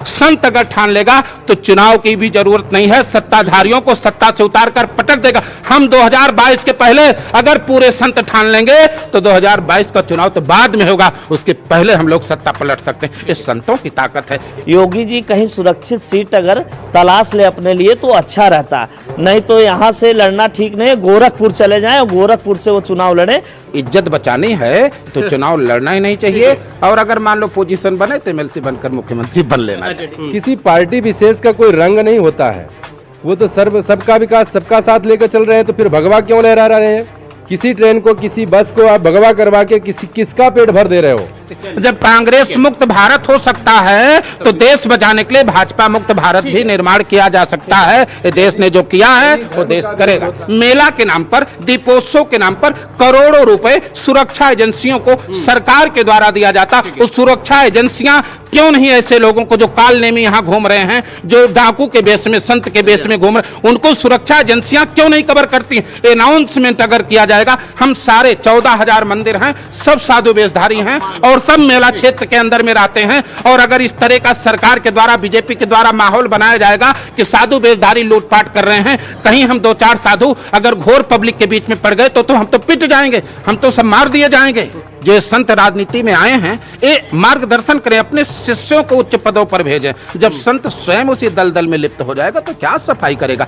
संत अगर ठान लेगा तो चुनाव की भी जरूरत नहीं है, सत्ताधारियों को सत्ता से उतारकर पटक देगा। हम 2022 के पहले अगर पूरे संत ठान लेंगे तो 2022 का चुनाव तो बाद में होगा, उसके पहले हम लोग सत्ता पलट सकते हैं। ये संतों की ताकत है। योगी जी कहीं सुरक्षित सीट अगर तलाश ले अपने लिए तो अच्छा रहता, नहीं तो यहाँ से लड़ना ठीक नहीं है। गोरखपुर चले जाएं और गोरखपुर से वो चुनाव लड़े। इज्जत बचानी है तो चुनाव लड़ना ही नहीं चाहिए, और अगर मान लो पोजीशन बने तो एमएलसी बनकर मुख्यमंत्री बन लेना। किसी पार्टी विशेष का कोई रंग नहीं होता है, वो तो सबका विकास सबका साथ लेकर चल रहे हैं, तो फिर भगवा क्यों लहरा रहे हैं? किसी ट्रेन को किसी बस को आप भगवा करवा के किसका पेट भर दे रहे हो? जब कांग्रेस मुक्त भारत हो सकता है तो देश बचाने के लिए भाजपा मुक्त भारत भी निर्माण किया जा सकता है। ये देश ने जो किया है वो देश करेगा। मेला के नाम पर, दीपोत्सव के नाम पर करोड़ों रुपए सुरक्षा एजेंसियों को सरकार के द्वारा दिया जाता। उस सुरक्षा एजेंसियां क्यों नहीं ऐसे लोगों को जो कालनेमी यहाँ घूम रहे हैं, जो डाकू के बेस में, संत के बेस में घूम रहे, उनको सुरक्षा एजेंसियां क्यों नहीं कवर करती हैं? अनाउंसमेंट अगर किया जाएगा, हम सारे 14,000 मंदिर हैं, सब साधु वेशधारी हैं और सब मेला क्षेत्र के अंदर में रहते हैं, और अगर इस तरह का सरकार के द्वारा, बीजेपी के द्वारा माहौल बनाया जाएगा कि साधु वेशधारी लूटपाट कर रहे हैं, कहीं हम 2-4 साधु अगर घोर पब्लिक के बीच में पड़ गए तो हम तो पिट जाएंगे, हम तो सब मार दिए जाएंगे। जो संत राजनीति में आए हैं, ये मार्गदर्शन करें, अपने शिष्यों को उच्च पदों पर भेजें। जब संत स्वयं उसी दलदल में लिप्त हो जाएगा तो क्या सफाई करेगा?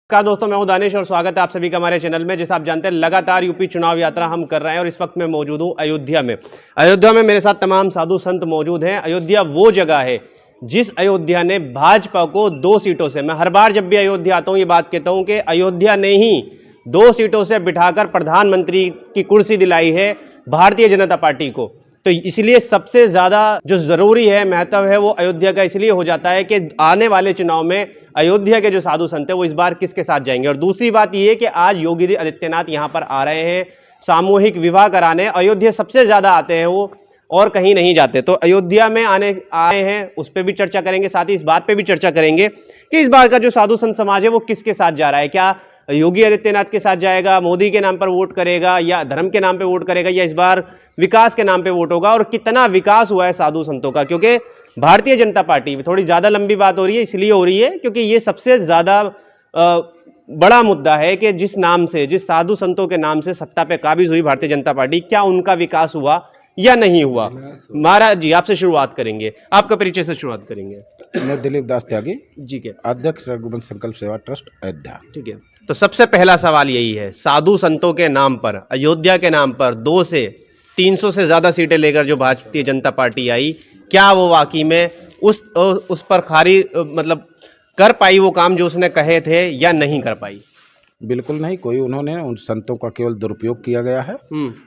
दोस्तों, मैं हूं दानिश और स्वागत है आप सभी का हमारे चैनल में। जैसे आप जानते हैं, लगातार यूपी चुनाव यात्रा हम कर रहे हैं और इस वक्त मैं मौजूद हूं अयोध्या में। अयोध्या में मेरे साथ तमाम साधु संत मौजूद हैं। अयोध्या वो जगह है जिस अयोध्या ने भाजपा को 2 सीटों से, मैं हर बार जब भी अयोध्या आता हूं ये बात कहता हूं कि अयोध्या ने ही 2 सीटों से बिठाकर प्रधानमंत्री की कुर्सी दिलाई है भारतीय जनता पार्टी को। तो इसलिए सबसे ज्यादा जो जरूरी है, महत्व है, वो अयोध्या का इसलिए हो जाता है कि आने वाले चुनाव में अयोध्या के जो साधु संत है वो इस बार किसके साथ जाएंगे। और दूसरी बात यह है कि आज योगी आदित्यनाथ यहां पर आ रहे हैं सामूहिक विवाह कराने। अयोध्या सबसे ज्यादा आते हैं वो, और कहीं नहीं जाते। तो अयोध्या में आए हैं, उस पर भी चर्चा करेंगे, साथ ही इस बात पे भी चर्चा करेंगे कि इस बार का जो साधु संत समाज है वो किसके साथ जा रहा है। क्या योगी आदित्यनाथ के साथ जाएगा, मोदी के नाम पर वोट करेगा, या धर्म के नाम पे वोट करेगा, या इस बार विकास के नाम पे वोट होगा, और कितना विकास हुआ है साधु संतों का। क्योंकि भारतीय जनता पार्टी, थोड़ी ज्यादा लंबी बात हो रही है, इसलिए हो रही है क्योंकि ये सबसे ज्यादा बड़ा मुद्दा है कि जिस नाम से, जिस साधु संतों के नाम से सत्ता पे काबिज हुई भारतीय जनता पार्टी, क्या उनका विकास हुआ या नहीं हुआ। महाराज जी, आपसे शुरुआत करेंगे, आपका परिचय से शुरुआत करेंगे। मैं दिलीप दास त्यागी जी के अध्यक्ष रघुवंश संकल्प सेवा ट्रस्ट अयोध्या। ठीक है, तो सबसे पहला सवाल यही है, साधु संतों के नाम पर, अयोध्या के नाम पर 2 से 300 से ज्यादा सीटें लेकर जो भारतीय जनता पार्टी आई, क्या वो वाकई में उस पर खारी मतलब कर पाई वो काम जो उसने कहे थे, या नहीं कर पाई? बिल्कुल नहीं, कोई उन्होंने उन संतों का केवल दुरुपयोग किया गया है,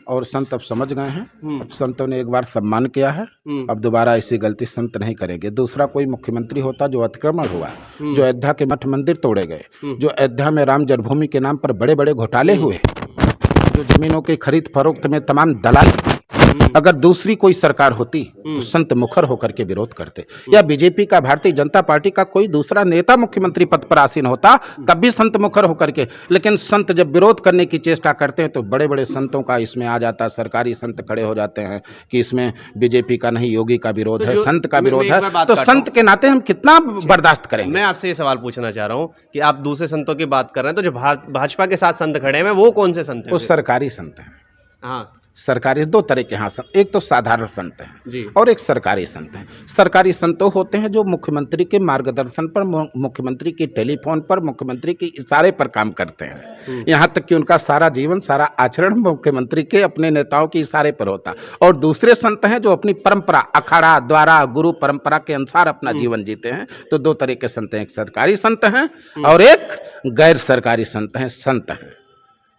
और संत अब समझ गए हैं। संतों ने एक बार सम्मान किया है, अब दोबारा ऐसी गलती संत नहीं करेंगे। दूसरा, कोई मुख्यमंत्री होता जो अतिक्रमण हुआ, जो अयोध्या के मठ मंदिर तोड़े गए, जो अयोध्या में राम जन्मभूमि के नाम पर बड़े बड़े घोटाले हुए, जो जमीनों की खरीद फरोख्त में तमाम दलाल, अगर दूसरी कोई सरकार होती तो संत मुखर होकर के विरोध करते, या बीजेपी का, भारतीय जनता पार्टी का कोई दूसरा नेता मुख्यमंत्री पद पर आसीन होता तब भी संत मुखर होकर के। लेकिन संत जब विरोध करने की चेष्टा करते हैं तो बड़े बड़े संतों का इसमें आ जाता है, सरकारी संत खड़े हो जाते हैं कि इसमें बीजेपी का नहीं, योगी का विरोध है, संत का विरोध है। तो संत के नाते हम कितना बर्दाश्त करेंगे। मैं आपसे ये सवाल पूछना चाह रहा हूँ कि आप दूसरे संतों की बात कर रहे हैं, तो जो भाजपा के साथ संत खड़े हैं वो कौन से संत हैं? वो सरकारी संत हैं। हाँ, सरकारी 2 तरह के यहाँ संत, एक तो साधारण संत हैं जी, और एक सरकारी संत हैं। सरकारी संत होते हैं जो मुख्यमंत्री के मार्गदर्शन पर, मुख्यमंत्री के टेलीफोन पर, मुख्यमंत्री के इशारे पर काम करते हैं। यहाँ तक कि उनका सारा जीवन, सारा आचरण मुख्यमंत्री के, अपने नेताओं के इशारे पर होता। और दूसरे संत हैं जो अपनी परंपरा, अखाड़ा द्वारा, गुरु परंपरा के अनुसार अपना जीवन जीते हैं। तो 2 तरह के संत हैं, एक सरकारी संत हैं और एक गैर सरकारी संत हैं।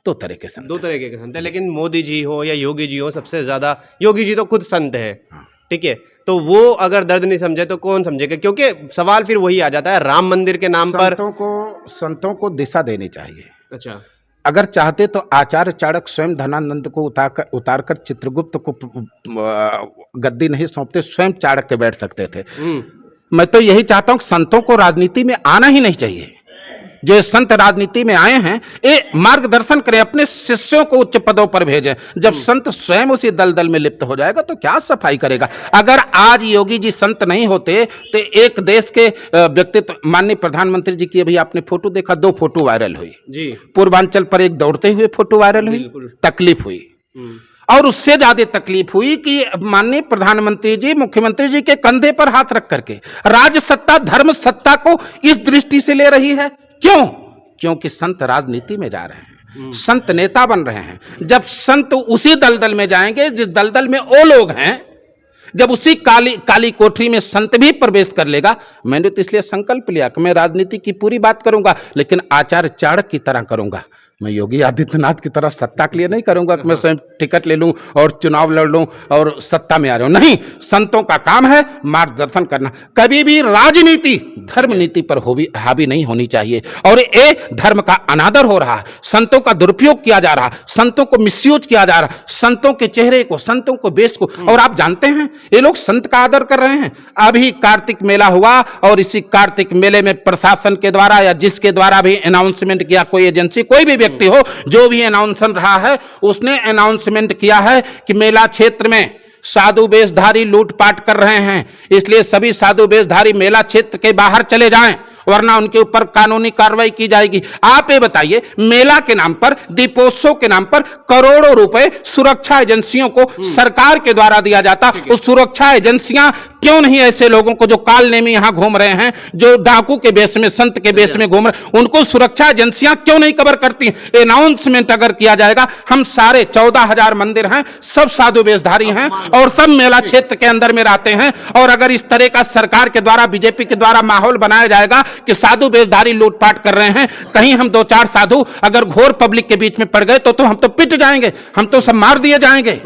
2 तरह के संत, 2 तरह के संत है। लेकिन मोदी जी हो या योगी जी हो, सबसे ज्यादा योगी जी तो खुद संत है। ठीक है, तो वो अगर दर्द नहीं समझे तो कौन समझेगा? क्योंकि सवाल फिर वही आ जाता है, राम मंदिर के नाम पर संतों को दिशा देनी चाहिए। अच्छा, अगर चाहते तो आचार्य चाणक्य स्वयं धनानंद को उतारकर चित्रगुप्त को गद्दी नहीं सौंपते, स्वयं चाणक्य बैठ सकते थे। मैं तो यही चाहता हूं कि संतों को राजनीति में आना ही नहीं चाहिए। जो संत राजनीति में आए हैं, ये मार्गदर्शन करें, अपने शिष्यों को उच्च पदों पर भेजें। जब संत स्वयं उसी दलदल में लिप्त हो जाएगा तो क्या सफाई करेगा। अगर आज योगी जी संत नहीं होते तो एक देश के व्यक्तित्व, माननीय प्रधानमंत्री जी की अभी आपने फोटो देखा, 2 फोटो वायरल हुई जी। पूर्वांचल पर एक दौड़ते हुए फोटो वायरल हुई, तकलीफ हुई, और उससे ज्यादा तकलीफ हुई कि माननीय प्रधानमंत्री जी मुख्यमंत्री जी के कंधे पर हाथ रख करके राज्य सत्ता धर्म सत्ता को इस दृष्टि से ले रही है। क्यों? क्योंकि संत राजनीति में जा रहे हैं, संत नेता बन रहे हैं। जब संत उसी दलदल में जाएंगे जिस दलदल में वो लोग हैं, जब उसी काली कोठरी में संत भी प्रवेश कर लेगा, मैंने तो इसलिए संकल्प लिया कि मैं राजनीति की पूरी बात करूंगा, लेकिन आचार्य चाणक्य की तरह करूंगा। मैं योगी आदित्यनाथ की तरह सत्ता के लिए नहीं करूंगा कि मैं स्वयं टिकट ले लूं और चुनाव लड़ लूं और सत्ता में आ रहा हूं। नहीं, संतों का काम है मार्गदर्शन करना। कभी भी राजनीति धर्म नीति पर हावी नहीं होनी चाहिए। और ये धर्म का अनादर हो रहा है, संतों का दुरुपयोग किया जा रहा, संतों को मिसयूज किया जा रहा, संतों के चेहरे को, संतों को बेच को। और आप जानते हैं ये लोग संत का आदर कर रहे हैं। अभी कार्तिक मेला हुआ और इसी कार्तिक मेले में प्रशासन के द्वारा या जिसके द्वारा भी अनाउंसमेंट किया, कोई एजेंसी कोई भी व्यक्ति हो, जो भी अनाउंसमेंट रहा है, उसने अनाउंसमेंट किया है कि मेला क्षेत्र में साधु वेशधारी लूटपाट कर रहे हैं, इसलिए सभी साधु वेशधारी मेला क्षेत्र के बाहर चले जाएं, वरना उनके ऊपर कानूनी कार्रवाई की जाएगी। आप ये बताइए, मेला के नाम पर, दीपोत्सव के नाम पर करोड़ों रुपए सुरक्षा एजेंसियों को सरकार के द्वारा दिया जाता, उस सुरक्षा एजेंसियां क्यों नहीं ऐसे लोगों को जो कालनेमी यहां घूम रहे हैं, जो डाकू के बेस में, संत के बेस में घूम रहे हैं, उनको सुरक्षा एजेंसियां क्यों नहीं कवर करती? अनाउंसमेंट अगर किया जाएगा, हम सारे 14,000 मंदिर हैं, सब साधु वेशधारी हैं और सब मेला क्षेत्र के अंदर में रहते हैं, और अगर इस तरह का सरकार के द्वारा, बीजेपी के द्वारा माहौल बनाया जाएगा कि साधु वेशधारी लूटपाट कर रहे हैं, कहीं हम 2-4 साधु अगर घोर पब्लिक के बीच में पड़ गए तो हम तो पिट जाएंगे, हम तो सब मार दिए जाएंगे।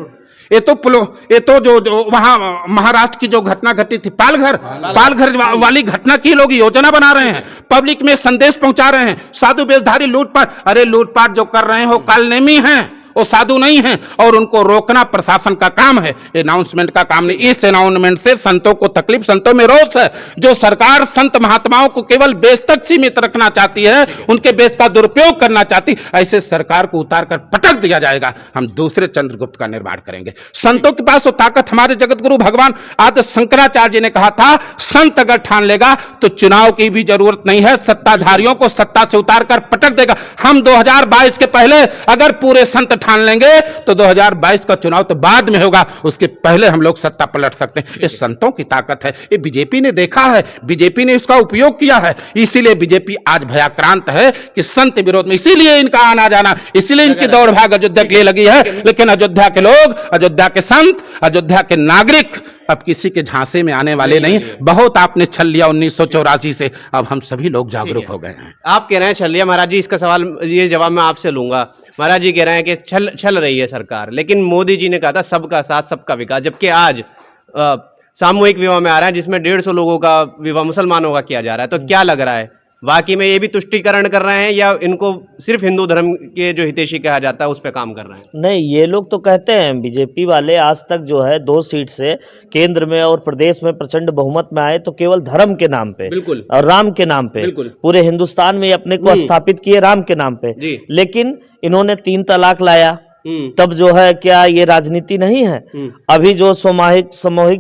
ये तो जो वहां महाराष्ट्र की जो घटना घटी थी, पालघर वाली घटना की लोग योजना बना रहे हैं, पब्लिक में संदेश पहुंचा रहे हैं, साधु वेशधारी लूटपाट। अरे लूटपाट जो कर रहे हैं वो कालनेमी हैं, वो साधु नहीं हैं, और उनको रोकना प्रशासन का काम है, अनाउंसमेंट का काम नहीं। इस अनाउंसमेंट से संतों को तकलीफ, संतों में रोष है। जो सरकार संत महात्माओं को केवल बेच तक सीमित रखना चाहती है, उनके बेच का दुरुपयोग करना चाहती, ऐसे सरकार को उतार कर पटक दिया जाएगा। हम दूसरे चंद्रगुप्त का निर्माण करेंगे। संतों के पास वो ताकत, हमारे जगत गुरु भगवान आदि शंकराचार्य जी ने कहा था, संत अगर ठान लेगा तो चुनाव की भी जरूरत नहीं है, सत्ताधारियों को सत्ता से उतार कर पटक देगा। हम 2022 के पहले अगर पूरे संत ठान लेंगे तो 2022 का चुनाव तो बाद में होगा, उसके पहले हम लोग सत्ता पलट सकते हैं। ये संतों की ताकत है, ये बीजेपी ने देखा है, बीजेपी ने इसका उपयोग किया है, इसीलिए बीजेपी आज भयाक्रांत है कि संत विरोध में, इसीलिए इनका आना जाना, इसीलिए इनकी दौड़ भाग अयोध्या के लिए लगी है। लेकिन अयोध्या के लोग, अयोध्या के संत, अयोध्या के नागरिक अब किसी के झांसे में आने वाले नहीं। बहुत आपने छल लिया 1984 से, अब हम सभी लोग जागरूक हो गए हैं। आप कह रहे हैं छल लिया। महाराज जी, इसका सवाल, ये जवाब मैं आपसे लूंगा। महाराज जी कह रहे हैं कि छल रही है सरकार, लेकिन मोदी जी ने कहा था सबका साथ सबका विकास, जबकि आज सामूहिक विवाह में आ रहा है जिसमें 150 लोगों का विवाह मुसलमानों का किया जा रहा है। तो क्या लग रहा है, वाकई में ये भी तुष्टीकरण कर रहे हैं या इनको सिर्फ हिंदू धर्म के जो हितैषी कहा जाता है उस पर काम कर रहे हैं? नहीं, ये लोग तो कहते हैं, बीजेपी वाले आज तक जो है 2 सीट से केंद्र में और प्रदेश में प्रचंड बहुमत में आए तो केवल धर्म के नाम पे, बिल्कुल, और राम के नाम पे, पूरे हिंदुस्तान में अपने को स्थापित किए राम के नाम पे। लेकिन इन्होंने 3 तलाक लाया, तब जो है क्या ये राजनीति नहीं है? अभी जो सामूहिक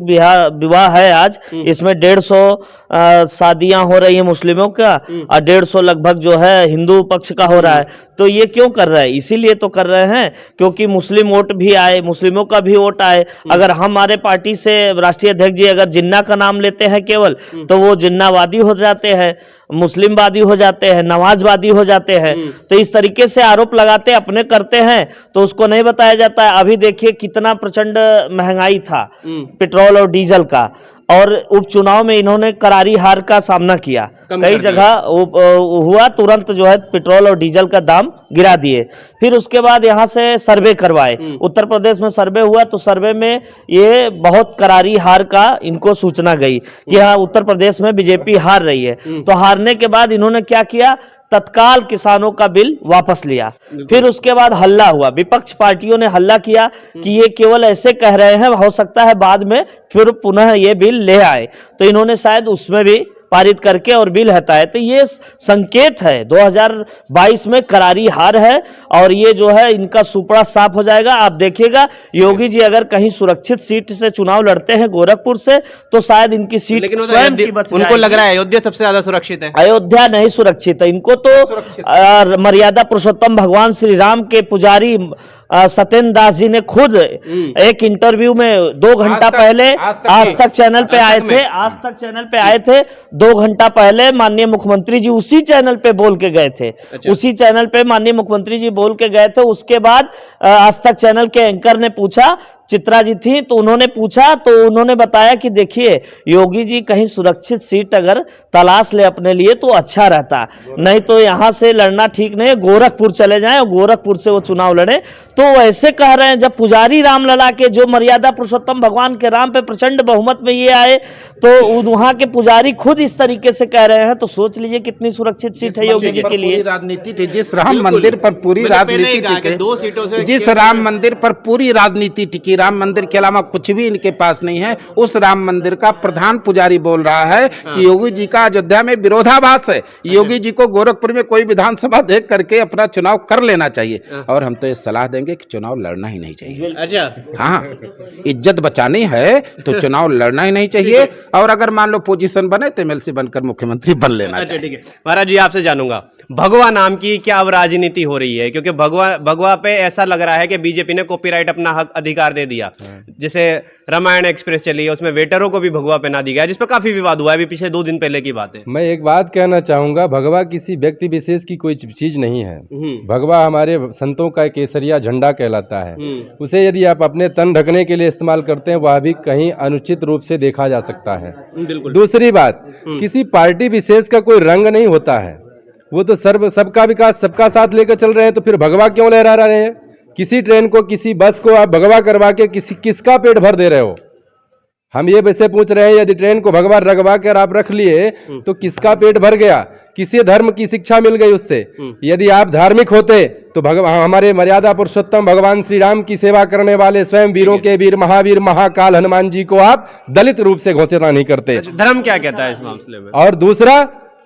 विवाह है आज, इसमें 150 शादियां हो रही है मुस्लिमों का और 150 लगभग जो है हिंदू पक्ष का हो रहा है। तो ये क्यों कर रहा है? इसीलिए तो कर रहे हैं क्योंकि मुस्लिम वोट भी आए, मुस्लिमों का भी वोट आए। अगर हमारे पार्टी से राष्ट्रीय अध्यक्ष जी अगर जिन्ना का नाम लेते हैं केवल, तो वो जिन्नावादी हो जाते हैं, मुस्लिमवादी हो जाते हैं, नमाजवादी हो जाते हैं। तो इस तरीके से आरोप लगाते अपने करते हैं, तो उसको नहीं बताया जाता है। अभी देखिए कितना प्रचंड महंगाई था पेट्रोल और डीजल का, और उपचुनाव में इन्होंने करारी हार का सामना किया। कई जगह हुआ, तुरंत जो है पेट्रोल और डीजल का दाम गिरा दिए। फिर उसके बाद यहाँ से सर्वे करवाए, उत्तर प्रदेश में सर्वे हुआ, तो सर्वे में ये बहुत करारी हार का इनको सूचना गई कि हाँ उत्तर प्रदेश में बीजेपी हार रही है। तो हारने के बाद इन्होंने क्या किया, तत्काल किसानों का बिल वापस लिया। फिर उसके बाद हल्ला हुआ, विपक्ष पार्टियों ने हल्ला किया कि ये केवल ऐसे कह रहे हैं, हो सकता है बाद में फिर पुनः ये बिल ले आए। तो इन्होंने शायद उसमें भी पारित करके और बिल हटाए। तो ये संकेत है 2022 में करारी हार है और ये जो है इनका सुपड़ा साफ हो जाएगा। आप देखिएगा योगी जी अगर कहीं सुरक्षित सीट से चुनाव लड़ते हैं गोरखपुर से तो शायद इनकी सीट लेकिन स्वयं की बच उनको लग रहा है अयोध्या सबसे ज्यादा सुरक्षित है। अयोध्या नहीं सुरक्षित है, इनको तो मर्यादा पुरुषोत्तम भगवान श्री राम के पुजारी सत्येंद्र दास जी ने खुद एक इंटरव्यू में 2 घंटा पहले आज तक चैनल पे आए थे 2 घंटा पहले माननीय मुख्यमंत्री जी उसी चैनल पे बोल के गए थे। उसी चैनल पे माननीय मुख्यमंत्री जी बोल के गए थे। उसके बाद आज तक चैनल के एंकर ने पूछा, चित्रा जी थी तो उन्होंने पूछा तो उन्होंने बताया कि देखिए योगी जी कहीं सुरक्षित सीट अगर तलाश ले अपने लिए तो अच्छा रहता, नहीं तो यहां से लड़ना ठीक नहीं है, गोरखपुर चले जाएं और गोरखपुर से वो चुनाव लड़े। तो वो ऐसे कह रहे हैं जब पुजारी रामलला के जो मर्यादा पुरुषोत्तम भगवान के राम पे प्रचंड बहुमत में ये आए तो वहां के पुजारी खुद इस तरीके से कह रहे हैं, तो सोच लीजिए कितनी सुरक्षित सीट है योगी जी के लिए। राजनीति थी, जिस राम मंदिर पर पूरी राजनीति टिकी, 2 सीटों से जिस राम मंदिर पर पूरी राजनीति टिकी, राम मंदिर के अलावा कुछ भी इनके पास नहीं है, उस राम मंदिर का प्रधान पुजारी बोल रहा है कि योगी जी का अयोध्या में विरोधाभास है, योगी जी को गोरखपुर में कोई विधानसभा देख करके अपना चुनाव कर लेना चाहिए। और हम तो ये सलाह देंगे कि चुनाव लड़ना ही नहीं चाहिए। अच्छा, हाँ, इज्जत बचानी है तो चुनाव लड़ना ही नहीं चाहिए। और अगर मान लो पोजीशन बने तो एमएलसी बनकर मुख्यमंत्री बन लेना अच्छा, चाहिए। ठीक है महाराज जी, आपसे जानूंगा भगवा नाम की क्या अब राजनीति हो रही है? क्योंकि भगवा पे ऐसा लग रहा है कि बीजेपी ने कॉपीराइट अपना हक अधिकार दे दिया। जैसे रामायण एक्सप्रेस चली है उसमें वेटरों को भी भगवा पहना दिया गया, जिस पर काफी विवाद हुआ है, अभी पिछले 2 दिन पहले की बात है। मैं एक बात कहना चाहूंगा, भगवा किसी व्यक्ति विशेष की कोई चीज नहीं है। भगवा हमारे संतों का केसरिया झंडा कहलाता है। उसे यदि आप अपने तन ढकने के लिए इस्तेमाल करते हैं वह भी कहीं अनुचित रूप से देखा जा सकता है। दूसरी बात, किसी पार्टी विशेष का कोई रंग नहीं होता है, वो तो सबका विकास सबका साथ लेकर चल रहे हैं, तो फिर भगवा क्यों लहरा रहे हैं? किसी ट्रेन को किसी बस को आप भगवा करवा के किसका पेट भर दे रहे हो? हम ये वैसे पूछ रहे हैं, यदि ट्रेन को भगवा रगवा कर आप रख लिए तो किसका पेट भर गया? किसी धर्म की शिक्षा मिल गई उससे? यदि आप धार्मिक होते तो हमारे मर्यादा पुरुषोत्तम भगवान श्री राम की सेवा करने वाले स्वयं वीरों के वीर महावीर महाकाल हनुमान जी को आप दलित रूप से घोषणा नहीं करते। धर्म क्या कहता है इस मामले में? और दूसरा,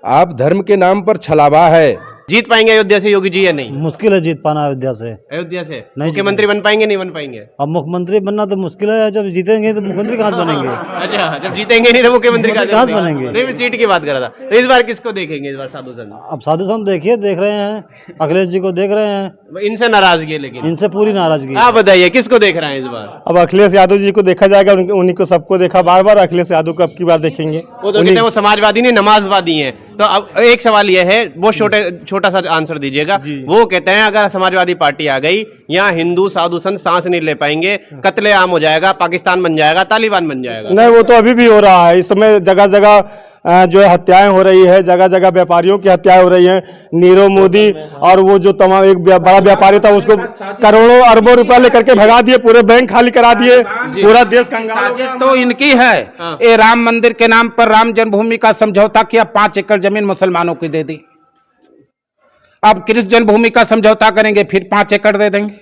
आप धर्म के नाम पर छलावा है। जीत पाएंगे अयोध्या से योगी जी या नहीं? मुश्किल है जीत पाना अयोध्या से। अयोध्या से मुख्यमंत्री बन पाएंगे नहीं बन पाएंगे? अब मुख्यमंत्री बनना तो मुश्किल है, जब जीतेंगे तो मुख्यमंत्री कहाँ से बनेंगे? अच्छा, जब जीतेंगे नहीं तो मुख्यमंत्री कहाँ से बनेंगे? नहीं, मैं सीट की बात कर रहा था। तो इस बार किसको देखेंगे? इस बार साधु संत? अब साधु संत देखिए, देख रहे हैं अखिलेश जी को देख रहे हैं। इनसे नाराजगी है, लेकिन इनसे पूरी नाराजगी। आप बताइए किसको देख रहे हैं इस बार? अब अखिलेश यादव जी को देखा जाएगा, उन्हीं को सबको देखा बार बार, अखिलेश यादव को अब की बार देखेंगे। वो तो कहते हैं वो समाजवादी नहीं नमाजवादी हैं। तो अब एक सवाल यह है, वो छोटा सा आंसर दीजिएगा। वो कहते हैं अगर समाजवादी पार्टी आ गई यहाँ हिंदू साधु संत सांस नहीं ले पाएंगे, कत्ले आम हो जाएगा, पाकिस्तान बन जाएगा, तालिबान बन जाएगा। नहीं, वो तो अभी भी हो रहा है। इस समय जगह जगह जो है हत्याएं हो रही है, जगह जगह व्यापारियों की हत्याएं हो रही हैं। नीरव मोदी और वो जो तमाम एक बड़ा व्यापारी था उसको करोड़ों अरबों रुपए लेकर के भगा दिए, पूरे बैंक खाली करा दिए, पूरा देश साजिश तो इनकी है। ये राम मंदिर के नाम पर राम जन्मभूमि का समझौता किया, 5 एकड़ जमीन मुसलमानों की दे दी। अब कृष्ण जन्मभूमि का समझौता करेंगे, फिर 5 एकड़ दे देंगे।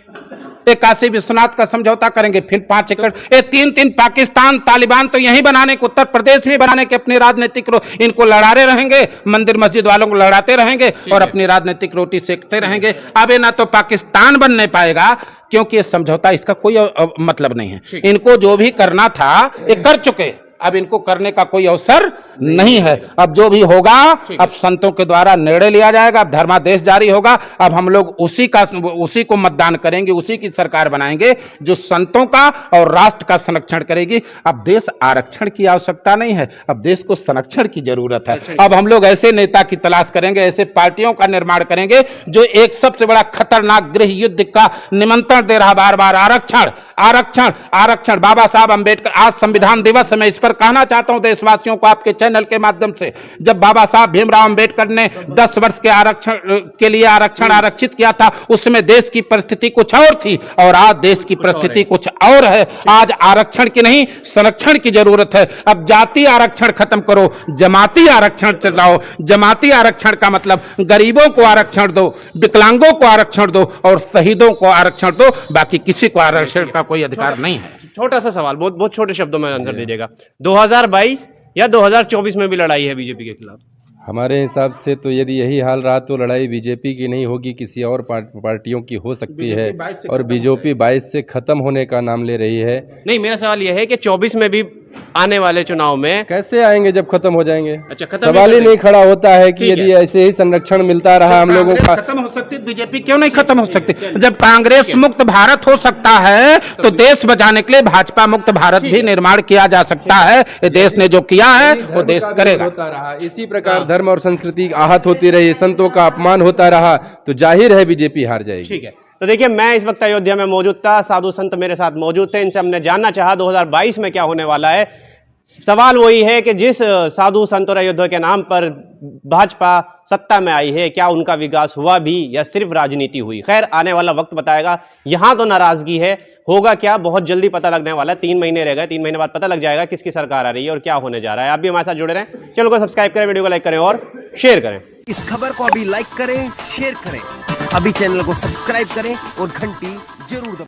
एक काशी विश्वनाथ का समझौता करेंगे, फिर 5 एकड़। ये 3 पाकिस्तान तालिबान तो यहीं बनाने को, उत्तर प्रदेश में बनाने के अपनी राजनीतिक इनको लड़ाते रहेंगे, मंदिर मस्जिद वालों को लड़ाते रहेंगे और अपनी राजनीतिक रोटी सेकते रहेंगे। अब ये ना तो पाकिस्तान बन नहीं पाएगा क्योंकि ये समझौता इसका कोई मतलब नहीं है। इनको जो भी करना था ये कर चुके, अब इनको करने का कोई अवसर नहीं है। अब जो भी होगा अब संतों के द्वारा निर्णय लिया जाएगा, अब धर्मादेश जारी होगा। अब हम लोग उसी को मतदान करेंगे, उसी की सरकार बनाएंगे जो संतों का और राष्ट्र का संरक्षण करेगी। अब देश आरक्षण की आवश्यकता नहीं है, अब देश को संरक्षण की जरूरत है। अब हम लोग ऐसे नेता की तलाश करेंगे, ऐसे पार्टियों का निर्माण करेंगे जो एक सबसे बड़ा खतरनाक गृह युद्ध का निमंत्रण दे रहा बार बार, आरक्षण आरक्षण आरक्षण। बाबा साहब अंबेडकर, आज संविधान दिवस है, मैं इस पर कहना चाहता हूं देशवासियों को आपके चैनल के माध्यम से, जब बाबा साहब भीमराव अंबेडकर ने 10 वर्ष के आरक्षण के लिए आरक्षण आरक्षित किया था, उसमें देश की परिस्थिति कुछ और थी और आज देश की परिस्थिति कुछ और है। आज आरक्षण की नहीं संरक्षण की जरूरत है। अब जाति आरक्षण खत्म करो, जमाती आरक्षण चलाओ। जमाती आरक्षण का मतलब गरीबों को आरक्षण दो, विकलांगों को आरक्षण दो और शहीदों को आरक्षण दो, बाकी किसी को आरक्षण का कोई अधिकार नहीं है। छोटा सा सवाल, बहुत छोटे शब्दों में आंसर दीजिएगा। 2022 या 2024 में भी लड़ाई है बीजेपी के खिलाफ? हमारे हिसाब से तो यदि यही हाल रहा तो लड़ाई बीजेपी की नहीं होगी, किसी और पार्टियों की हो सकती है, और बीजेपी 22 से खत्म होने का नाम ले रही है। नहीं, मेरा सवाल यह है कि 24 में भी आने वाले चुनाव में कैसे आएंगे जब खत्म हो जाएंगे? अच्छा, खत्म सवाल ही नहीं खड़ा होता है कि ठीक यदि ऐसे ही संरक्षण मिलता रहा हम लोगों का। खत्म हो सकती, बीजेपी क्यों नहीं खत्म हो सकती? जब कांग्रेस मुक्त भारत हो सकता है तो देश बचाने के लिए भाजपा मुक्त भारत भी निर्माण किया जा सकता है। ये देश ने जो किया है वो देश करेगा। होता रहा इसी प्रकार धर्म और संस्कृति आहत होती रही, संतों का अपमान होता रहा, तो जाहिर है बीजेपी हार जाएगी। ठीक है, तो देखिए मैं इस वक्त अयोध्या में मौजूद था, साधु संत मेरे साथ मौजूद थे, इनसे हमने जानना चाहा 2022 में क्या होने वाला है। सवाल वही है कि जिस साधु संत और अयोध्या के नाम पर भाजपा सत्ता में आई है, क्या उनका विकास हुआ भी या सिर्फ राजनीति हुई? खैर, आने वाला वक्त बताएगा। यहां तो नाराजगी है, होगा क्या बहुत जल्दी पता लगने वाला है। 3 महीने रह गए, 3 महीने बाद पता लग जाएगा किसकी सरकार आ रही है और क्या होने जा रहा है। आप भी हमारे साथ जुड़े रहें, चैनल को सब्सक्राइब करें, वीडियो को लाइक करें और शेयर करें। इस खबर को अभी लाइक करें, शेयर करें, अभी चैनल को सब्सक्राइब करें और घंटी जरूर दबाएं।